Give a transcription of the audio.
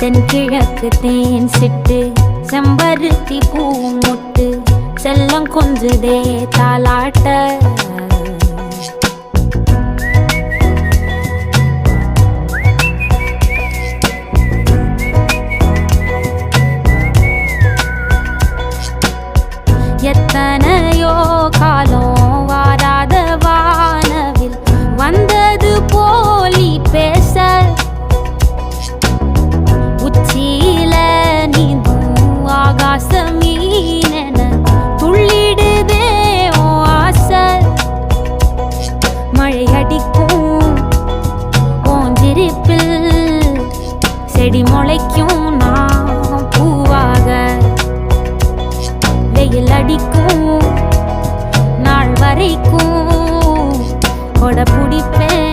தென்கிழக்கு தேன் சிட்டு செம்பருத்தி பூ முட்டு செல்லம் கொஞ்சுதே தாலாட்ட எத்தனையோ காலம் வாராத வானவில் வந்தது போலி பேச உச்சியில நீந்தும் ஆகாச மீனென துள்ளிடுதே ஓ ஆசை மழை அடிக்கும் ஓஞ்சிருப்பில் செடி முளைக்கும் நான் பூவாக வெயில் அடிக்கும் நாள் வரைக்கும் கொடை பிடிப்பேன்